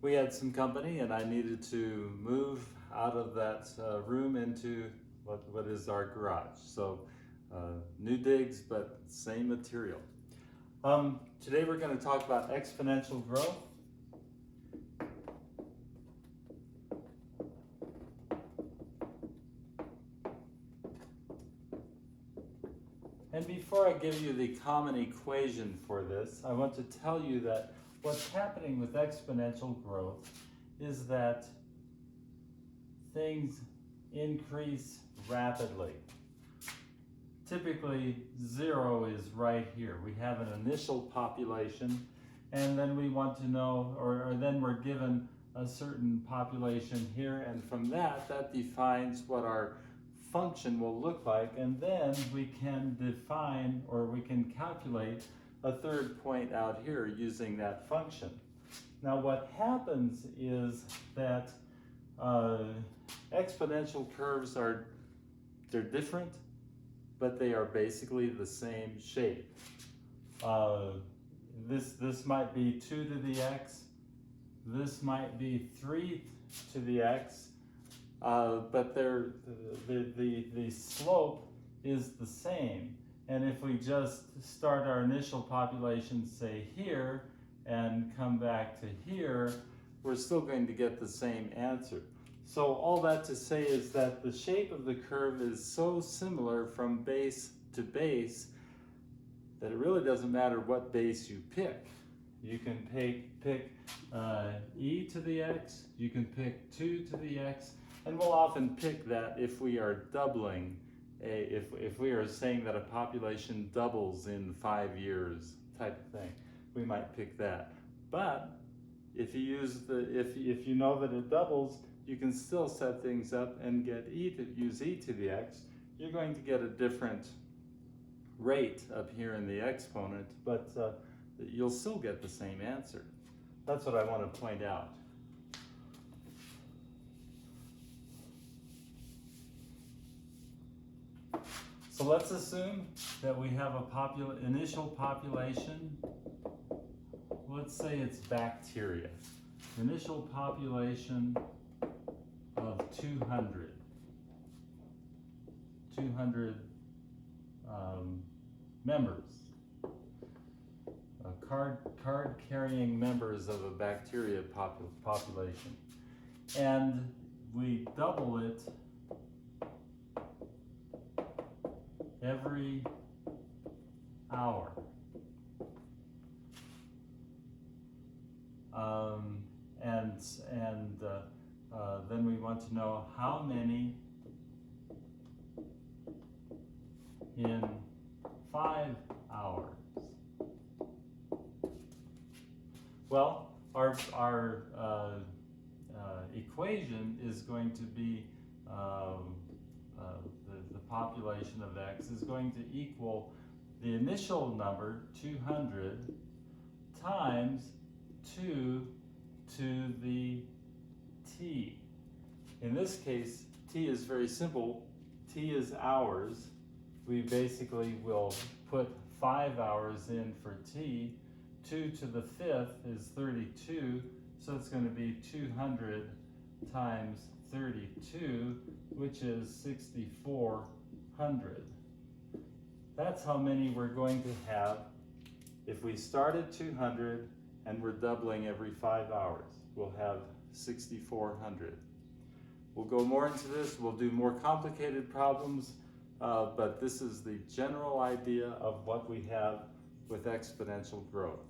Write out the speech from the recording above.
We had some company and I needed to move out of that room into what is our garage. So new digs, but same material. Today we're going to talk about exponential growth. And before I give you the common equation for this, I want to tell you that what's happening with exponential growth is that things increase rapidly. Typically, 0 is right here. We have an initial population, and then we want to know, or then we're given a certain population here, and from that defines what our function will look like, and then we can define, or we can calculate a third point out here using that function. Now what happens is that exponential curves they're different, but they are basically the same shape. This might be 2 to the x, this might be 3 to the x, but the slope is the same. And if we just start our initial population, say here, and come back to here, we're still going to get the same answer. So all that to say is that the shape of the curve is so similar from base to base that it really doesn't matter what base you pick. You can pick e to the x, you can pick 2 to the x, and we'll often pick that if we are doubling, if we are saying that a population doubles in 5 years type of thing, we might pick that. But if you use if you know that it doubles, you can still set things up and get use e to the x. You're going to get a different rate up here in the exponent, but you'll still get the same answer. That's what I want to point out. So let's assume that we have a initial population. Let's say it's bacteria. Initial population of 200 members, card-carrying members of a bacteria population. And we double it every hour. Then we want to know how many in 5 hours. Well, our equation is going to be the population of x is going to equal the initial number 200 times 2 to the t. In this case, t is very simple. T is hours. We basically will put 5 hours in for t. 2 to the 5th is 32, so it's going to be 200 times 32, which is 6,400. That's how many we're going to have if we start at 200 and we're doubling every 5 hours. We'll have 6,400. We'll go more into this. We'll do more complicated problems, but this is the general idea of what we have with exponential growth.